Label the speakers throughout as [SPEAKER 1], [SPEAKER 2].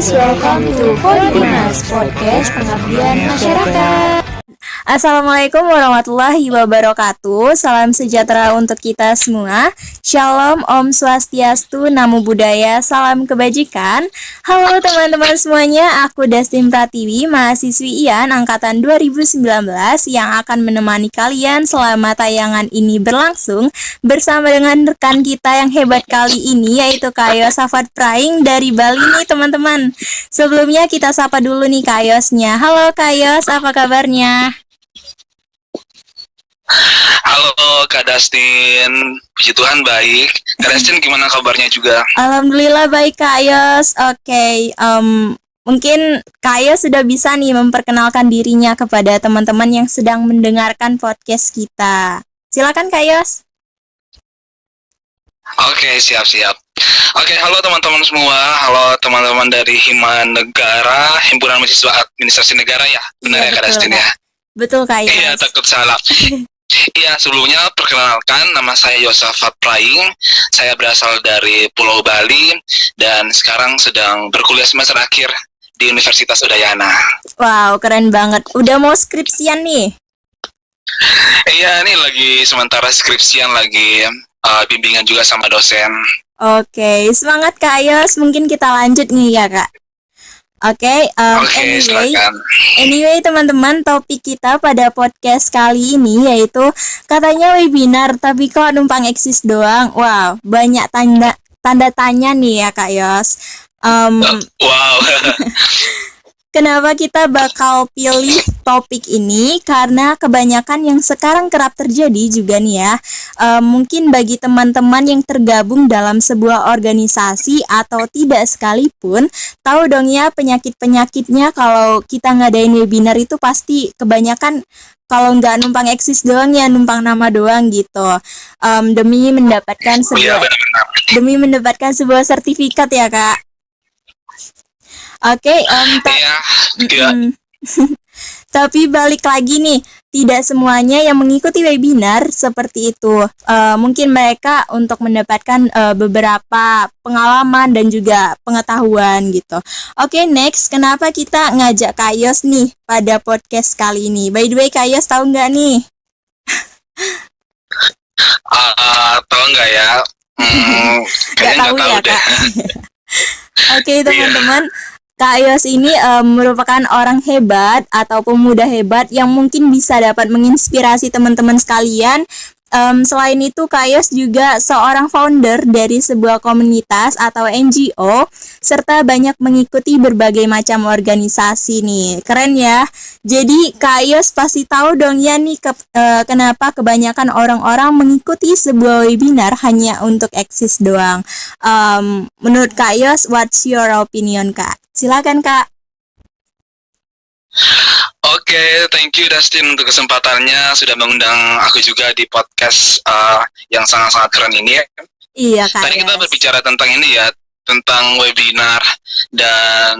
[SPEAKER 1] guys, welcome to Podimas, podcast pengabdian masyarakat. Assalamualaikum warahmatullahi wabarakatuh. Salam sejahtera untuk kita semua. Shalom, Om Swastiastu, Namo Buddhaya, salam kebajikan. Halo teman-teman semuanya, aku Dastin Pratiwi, mahasiswi IAN angkatan 2019 yang akan menemani kalian selama tayangan ini berlangsung bersama dengan rekan kita yang hebat kali ini, yaitu Kak Yos Safat Praing dari Bali nih teman-teman. Sebelumnya kita sapa dulu nih Kak Yosnya. Halo Kak Yos, apa kabarnya?
[SPEAKER 2] Halo Kak Dustin, puji Tuhan baik. Kak Dustin gimana kabarnya juga?
[SPEAKER 1] Alhamdulillah baik Kak Yos. Oke, mungkin Kak Yos sudah bisa nih memperkenalkan dirinya kepada teman-teman yang sedang mendengarkan podcast kita. Silakan Kak Yos.
[SPEAKER 2] Oke, siap-siap. Oke, halo teman-teman semua. Halo teman-teman dari Hima Negara, Himpunan Mahasiswa Administrasi Negara ya. Benar ya Kak Dustin ya?
[SPEAKER 1] Betul Kak Yos.
[SPEAKER 2] Iya, takut salah. Iya, sebelumnya perkenalkan, nama saya Yosafat Praing. Saya berasal dari Pulau Bali dan sekarang sedang berkuliah semester akhir di Universitas Udayana.
[SPEAKER 1] Wow, keren banget. Udah mau skripsian nih?
[SPEAKER 2] Iya, ini lagi sementara skripsian, lagi bimbingan juga sama dosen.
[SPEAKER 1] Oke, semangat Kak Yos. Mungkin kita lanjut nih ya Kak. Oke, anyway teman-teman, topik kita pada podcast kali ini yaitu katanya webinar tapi kok numpang eksis doang. Wow, banyak tanda tanya nih ya Kak Yos.
[SPEAKER 2] Wow.
[SPEAKER 1] Kenapa kita bakal pilih topik ini? Karena kebanyakan yang sekarang kerap terjadi juga nih ya, mungkin bagi teman-teman yang tergabung dalam sebuah organisasi atau tidak sekalipun, tahu dong ya penyakit-penyakitnya kalau kita ngadain webinar itu pasti kebanyakan kalau nggak numpang eksis doang ya numpang nama doang gitu, demi mendapatkan sebuah sertifikat ya Kak. Oke, tapi balik lagi nih, tidak semuanya yang mengikuti webinar seperti itu. Mungkin mereka untuk mendapatkan beberapa pengalaman dan juga pengetahuan gitu. Oke, next, kenapa kita ngajak Kak Yos nih pada podcast kali ini? By the way, Kak Yos tahu nggak nih?
[SPEAKER 2] Tahu nggak ya?
[SPEAKER 1] Nggak tahu ya Kak. Oke teman-teman. Kak Yos ini merupakan orang hebat atau pemuda hebat yang mungkin bisa dapat menginspirasi teman-teman sekalian. Selain itu, Kak Yos juga seorang founder dari sebuah komunitas atau NGO, serta banyak mengikuti berbagai macam organisasi nih. Keren ya. Jadi Kak Yos pasti tahu dong ya nih kenapa kebanyakan orang-orang mengikuti sebuah webinar hanya untuk eksis doang. Menurut Kak Yos, what's your opinion Kak? Silakan Kak.
[SPEAKER 2] Oke, thank you Dustin untuk kesempatannya sudah mengundang aku juga di podcast yang sangat-sangat keren ini ya.
[SPEAKER 1] Iya Kak.
[SPEAKER 2] Tadi kita berbicara tentang ini ya, tentang webinar dan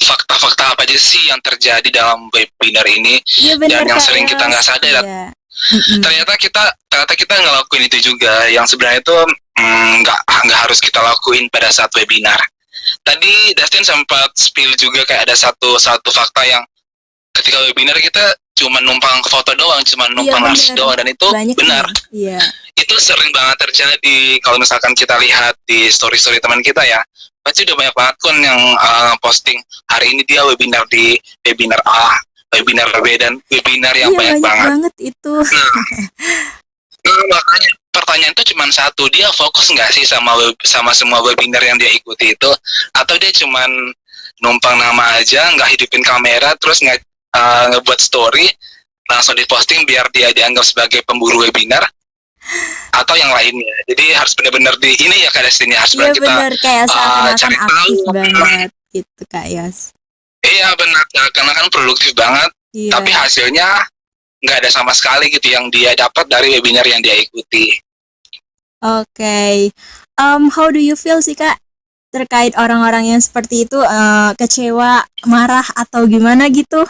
[SPEAKER 2] fakta-fakta apa aja sih yang terjadi dalam webinar ini,
[SPEAKER 1] ya, bener,
[SPEAKER 2] dan yang
[SPEAKER 1] Kak
[SPEAKER 2] sering
[SPEAKER 1] Yos.
[SPEAKER 2] kita nggak sadar.
[SPEAKER 1] Iya.
[SPEAKER 2] Ternyata kita ngelakuin itu juga, yang sebenarnya itu nggak harus kita lakuin pada saat webinar. Tadi Dustin sempat spill juga kayak ada satu fakta yang ketika webinar kita cuma numpang foto doang, cuma numpang artis doang, dan itu banyak benar.
[SPEAKER 1] Iya.
[SPEAKER 2] Itu sering banget terjadi. Kalau misalkan kita lihat di story teman kita ya, pasti udah banyak banget kan yang posting hari ini dia webinar di webinar A, webinar B, dan webinar yang banyak banget
[SPEAKER 1] itu.
[SPEAKER 2] Nah, makanya pertanyaan itu cuma satu, dia fokus nggak sih sama semua webinar yang dia ikuti itu, atau dia cuma numpang nama aja, nggak hidupin kamera, terus ngebuat story langsung diposting biar dia dianggap sebagai pemburu webinar, atau yang lainnya. Jadi harus benar-benar di ini ya Kak Destiny, harus benar kita cari tahu
[SPEAKER 1] banget gitu Kak Yos.
[SPEAKER 2] Iya benar, karena kan produktif banget, tapi hasilnya nggak ada sama sekali gitu yang dia dapat dari webinar yang dia ikuti.
[SPEAKER 1] Oke. How do you feel sih Kak terkait orang-orang yang seperti itu, kecewa, marah atau gimana gitu?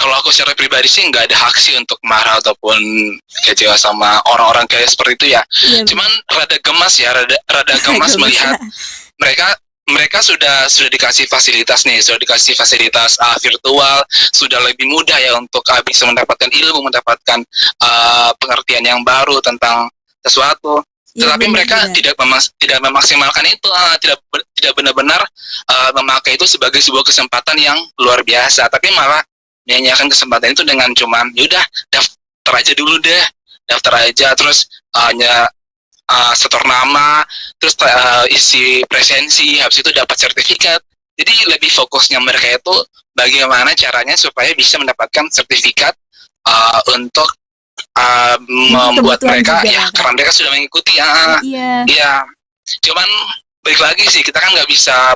[SPEAKER 2] kalau aku secara pribadi sih nggak ada hak sih untuk marah ataupun kecewa sama orang-orang kayak seperti itu ya.
[SPEAKER 1] Iya,
[SPEAKER 2] Cuman rada gemas ya, rada gemas
[SPEAKER 1] gemes
[SPEAKER 2] melihat
[SPEAKER 1] lah.
[SPEAKER 2] mereka mereka sudah dikasih fasilitas nih, sudah dikasih fasilitas virtual, sudah lebih mudah ya untuk bisa mendapatkan ilmu, mendapatkan pengertian yang baru tentang sesuatu.
[SPEAKER 1] Iya,
[SPEAKER 2] Tetapi mereka
[SPEAKER 1] benar-benar.
[SPEAKER 2] tidak memaksimalkan itu, tidak benar-benar memakai itu sebagai sebuah kesempatan yang luar biasa, tapi malah menyanyiakan kesempatan itu dengan cuman yaudah daftar aja dulu deh, daftar aja terus hanya setor nama, terus isi presensi, habis itu dapat sertifikat. Jadi lebih fokusnya mereka itu bagaimana caranya supaya bisa mendapatkan sertifikat untuk membuat
[SPEAKER 1] Kebutuhan
[SPEAKER 2] mereka
[SPEAKER 1] juga
[SPEAKER 2] ya
[SPEAKER 1] kan.
[SPEAKER 2] karena mereka sudah mengikuti
[SPEAKER 1] Iya,
[SPEAKER 2] ya. Cuman balik lagi sih, kita kan nggak bisa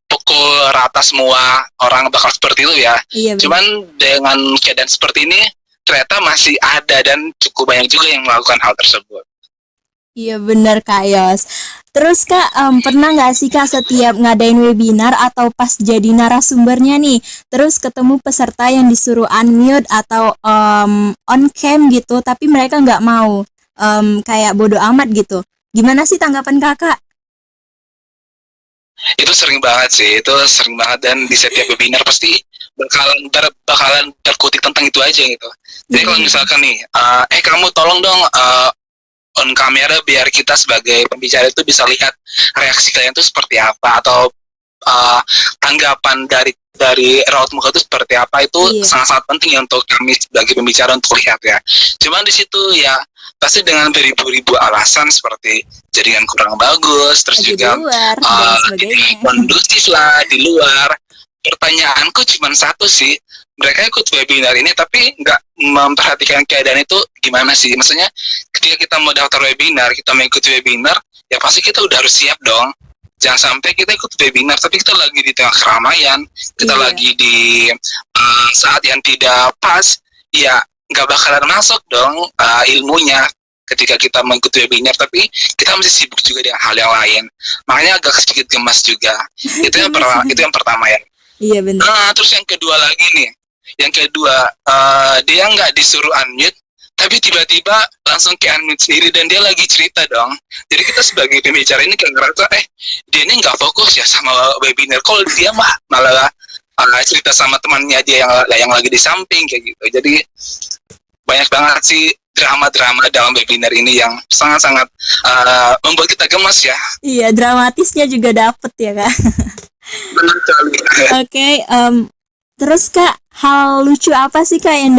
[SPEAKER 2] pukul rata semua orang bakal seperti itu ya.
[SPEAKER 1] iya benar.
[SPEAKER 2] Cuman dengan keadaan seperti ini ternyata masih ada dan cukup banyak juga yang melakukan hal tersebut.
[SPEAKER 1] Iya benar Kak Yos. Terus Kak, pernah nggak sih Kak setiap ngadain webinar atau pas jadi narasumbernya nih, terus ketemu peserta yang disuruh unmute atau on cam gitu, tapi mereka nggak mau, kayak bodo amat gitu. Gimana sih tanggapan Kakak?
[SPEAKER 2] Itu sering banget sih, itu sering banget, dan di setiap webinar pasti bakalan terkutik tentang itu aja gitu. Jadi kalau misalkan nih, kamu tolong dong on kamera biar kita sebagai pembicara itu bisa lihat reaksi kalian itu seperti apa, atau tanggapan dari raut muka itu seperti apa, itu
[SPEAKER 1] Iya.
[SPEAKER 2] sangat-sangat penting ya untuk kami sebagai pembicara untuk lihat ya. Cuman di situ ya pasti dengan beribu-ribu alasan seperti jaringan kurang bagus, terus
[SPEAKER 1] Lagi di
[SPEAKER 2] juga
[SPEAKER 1] luar dan sebagainya.
[SPEAKER 2] kondusif lah di luar. Pertanyaanku cuma satu sih, mereka ikut webinar ini tapi nggak memperhatikan keadaan itu gimana sih? Maksudnya ketika kita mau daftar webinar, kita mengikuti webinar, ya pasti kita udah harus siap dong. Jangan sampai kita ikut webinar tapi kita lagi di tengah keramaian, kita
[SPEAKER 1] Iya.
[SPEAKER 2] lagi di saat yang tidak pas, ya nggak bakalan masuk dong ilmunya ketika kita mengikuti webinar, tapi kita masih sibuk juga dengan hal yang lain. Makanya agak sedikit gemas juga. Itu yang pertama ya.
[SPEAKER 1] Iya benar.
[SPEAKER 2] Terus yang kedua lagi nih, yang kedua dia nggak disuruh unmute, tapi tiba-tiba langsung ke unmute sendiri dan dia lagi cerita dong. Jadi kita sebagai pembicara ini kayak ngerasa dia ini nggak fokus ya sama webinar, kalau dia malah cerita sama temannya dia yang lagi di samping kayak gitu. Jadi banyak banget sih drama-drama dalam webinar ini yang sangat-sangat membuat kita gemas ya.
[SPEAKER 1] Iya, dramatisnya juga dapet ya Kak.
[SPEAKER 2] Benar sekali.
[SPEAKER 1] Oke, terus Kak, hal lucu apa sih Kak yang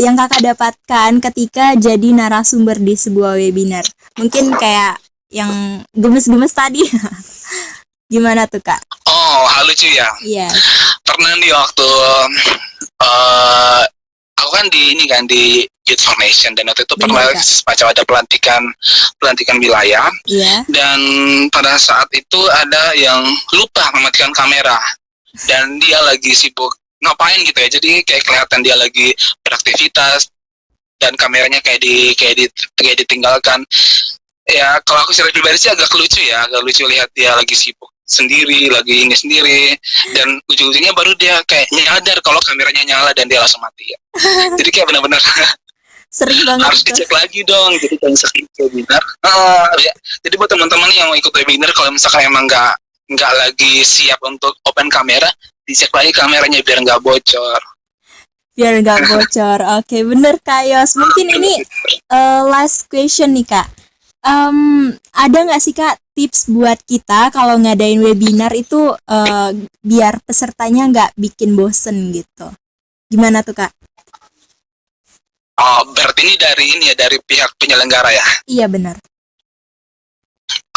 [SPEAKER 1] yang Kakak dapatkan ketika jadi narasumber di sebuah webinar? Mungkin kayak yang gemes-gemes tadi. Gimana tuh Kak?
[SPEAKER 2] Oh, hal lucu ya.
[SPEAKER 1] Iya.
[SPEAKER 2] Pernah nih waktu aku kan di Youth Formation, dan waktu itu
[SPEAKER 1] Benar,
[SPEAKER 2] pernah
[SPEAKER 1] Kak.
[SPEAKER 2] semacam ada pelantikan wilayah,
[SPEAKER 1] Iya.
[SPEAKER 2] dan pada saat itu ada yang lupa mematikan kamera dan dia lagi sibuk ngapain gitu ya, jadi kayak kelihatan dia lagi beraktivitas dan kameranya kayak ditinggalkan. Ya kalau aku secara pribadi sih agak lucu lihat dia lagi sibuk sendiri, lagi ini sendiri, dan ujung-ujungnya baru dia kayak nyadar kalau kameranya nyala dan dia langsung mati ya. Jadi kayak benar-benar
[SPEAKER 1] Sering banget
[SPEAKER 2] harus
[SPEAKER 1] tuh.
[SPEAKER 2] dicek lagi dong. Jadi kalau misalkan ikut webinar, ya. Jadi buat teman-teman yang mau ikut webinar, kalau misalkan emang nggak lagi siap untuk open kamera, dicek lagi kameranya biar nggak bocor.
[SPEAKER 1] Biar nggak bocor. Oke, bener Kak Yos. Mungkin ini last question nih Kak. Ada nggak sih Kak tips buat kita kalau ngadain webinar itu biar pesertanya nggak bikin bosen gitu? Gimana tuh Kak?
[SPEAKER 2] Oh, berarti ini dari pihak penyelenggara ya?
[SPEAKER 1] Iya benar.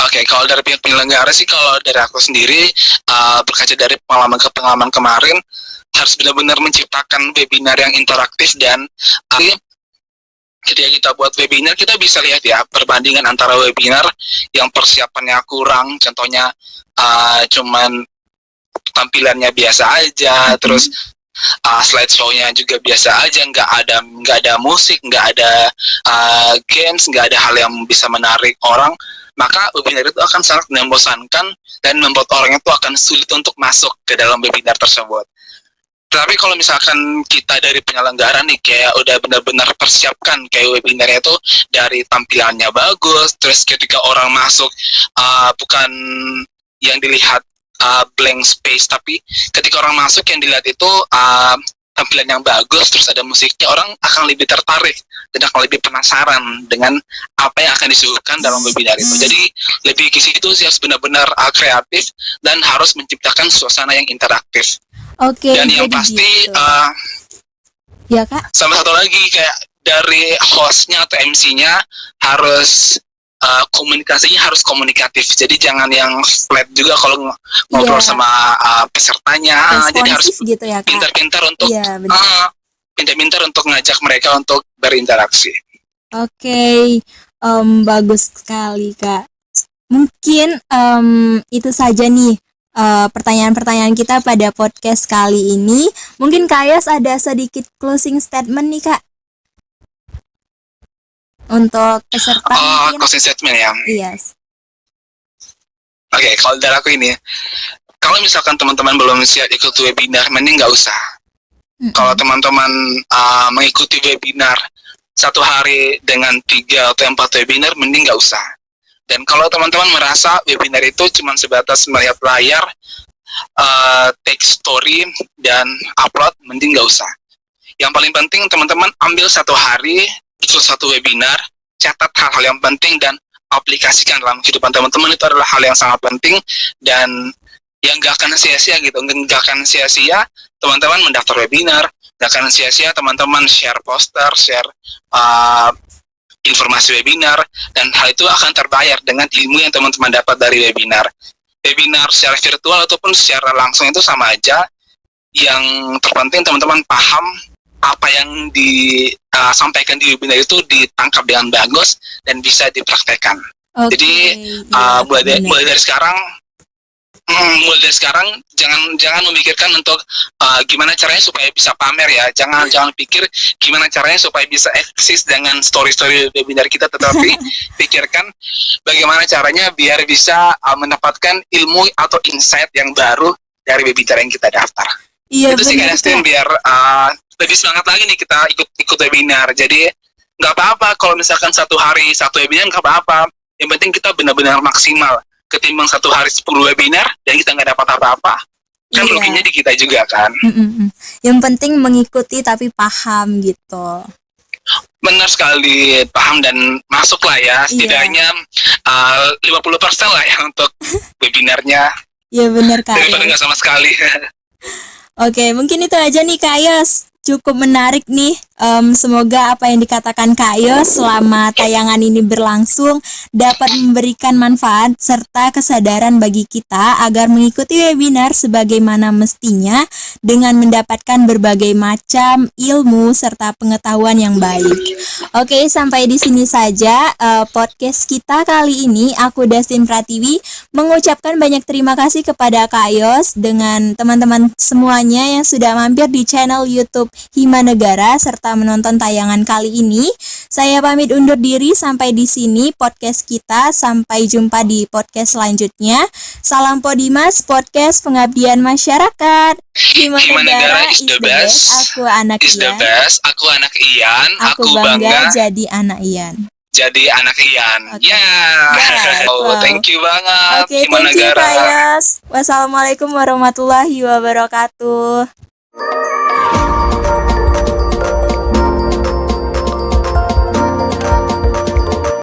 [SPEAKER 2] Oke, kalau dari pihak penyelenggara sih, kalau dari aku sendiri berkaca dari pengalaman kemarin, harus benar-benar menciptakan webinar yang interaktif, dan ketika kita buat webinar kita bisa lihat ya perbandingan antara webinar yang persiapannya kurang, contohnya cuman tampilannya biasa aja, terus slideshow-nya juga biasa aja, nggak ada musik, nggak ada games, nggak ada hal yang bisa menarik orang, maka webinar itu akan sangat membosankan dan membuat orang itu akan sulit untuk masuk ke dalam webinar tersebut. Tapi kalau misalkan kita dari penyelenggara nih kayak udah benar-benar persiapkan kayak webinarnya itu dari tampilannya bagus, terus ketika orang masuk bukan yang dilihat blank space, tapi ketika orang masuk yang dilihat itu tampilan yang bagus, terus ada musiknya, orang akan lebih tertarik dan akan lebih penasaran dengan apa yang akan disuguhkan dalam webinar itu. Jadi lebih ke situ sih, harus benar-benar kreatif dan harus menciptakan suasana yang interaktif.
[SPEAKER 1] Oke,
[SPEAKER 2] Dan yang
[SPEAKER 1] jadi
[SPEAKER 2] pasti
[SPEAKER 1] gitu. Ya Kak?
[SPEAKER 2] sama satu lagi kayak dari hostnya atau MC-nya harus komunikasinya harus komunikatif. Jadi jangan yang flat juga kalau ngobrol
[SPEAKER 1] Iya.
[SPEAKER 2] sama pesertanya. Jadi harus
[SPEAKER 1] Responsif gitu ya Kak?
[SPEAKER 2] pintar-pintar untuk
[SPEAKER 1] Iya benar.
[SPEAKER 2] pintar-pintar untuk ngajak mereka untuk berinteraksi.
[SPEAKER 1] Oke, bagus sekali Kak. Mungkin itu saja nih pertanyaan-pertanyaan kita pada podcast kali ini. Mungkin Kak Yos ada sedikit closing statement nih Kak untuk peserta mungkin.
[SPEAKER 2] Closing statement ya.
[SPEAKER 1] Yes.
[SPEAKER 2] Oke, kalau dari aku ini, kalau misalkan teman-teman belum siap ikut webinar, mending nggak usah. Kalau teman-teman mengikuti webinar 1 hari dengan 3 atau 4 webinar, mending nggak usah. Dan kalau teman-teman merasa webinar itu cuma sebatas melihat layar, take story, dan upload, mending nggak usah. Yang paling penting teman-teman ambil 1 hari, ikut 1 webinar, catat hal-hal yang penting, dan aplikasikan dalam kehidupan teman-teman. Itu adalah hal yang sangat penting, dan yang nggak akan sia-sia gitu. Nggak akan sia-sia teman-teman mendaftar webinar, nggak akan sia-sia teman-teman share poster, share informasi webinar, dan hal itu akan terbayar dengan ilmu yang teman-teman dapat dari webinar. Webinar secara virtual ataupun secara langsung itu sama aja. Yang terpenting teman-teman paham apa yang disampaikan di webinar itu ditangkap dengan bagus dan bisa dipraktekkan. Jadi mulai dari sekarang jangan memikirkan untuk gimana caranya supaya bisa pamer ya. Jangan pikir gimana caranya supaya bisa eksis dengan story-story webinar kita, tetapi pikirkan bagaimana caranya biar bisa mendapatkan ilmu atau insight yang baru dari webinar yang kita daftar.
[SPEAKER 1] Iya,
[SPEAKER 2] itu sih Kak, biar lebih semangat lagi nih kita ikut webinar. Jadi nggak apa-apa kalau misalkan 1 hari 1 webinar, nggak apa-apa. Yang penting kita benar-benar maksimal. Ketimbang 1 hari 10 webinar dan kita nggak dapat apa-apa, kan ruginya di kita juga kan.
[SPEAKER 1] Yang penting mengikuti tapi paham gitu.
[SPEAKER 2] Benar sekali, paham dan masuk lah ya, setidaknya 50% lah ya untuk webinarnya.
[SPEAKER 1] Iya benar Kak.
[SPEAKER 2] Daripada nggak sama sekali.
[SPEAKER 1] Oke, mungkin itu aja nih Kak Yos. Cukup menarik nih. Semoga apa yang dikatakan Kak Yos selama tayangan ini berlangsung dapat memberikan manfaat serta kesadaran bagi kita agar mengikuti webinar sebagaimana mestinya dengan mendapatkan berbagai macam ilmu serta pengetahuan yang baik. Oke, sampai di sini saja podcast kita kali ini. Aku Dastin Pratiwi mengucapkan banyak terima kasih kepada Kak Yos dengan teman-teman semuanya yang sudah mampir di channel YouTube Hima Negara serta menonton tayangan kali ini. Saya pamit undur diri sampai di sini podcast kita. Sampai jumpa di podcast selanjutnya. Salam Podimas, podcast pengabdian masyarakat. Hima Negara is the best. Aku anak Ian.
[SPEAKER 2] Aku anak Ian.
[SPEAKER 1] Aku bangga jadi anak Ian.
[SPEAKER 2] Jadi anak Ian. Thank you banget.
[SPEAKER 1] Oke, thank you Kak Yos. Wassalamualaikum warahmatullahi wabarakatuh.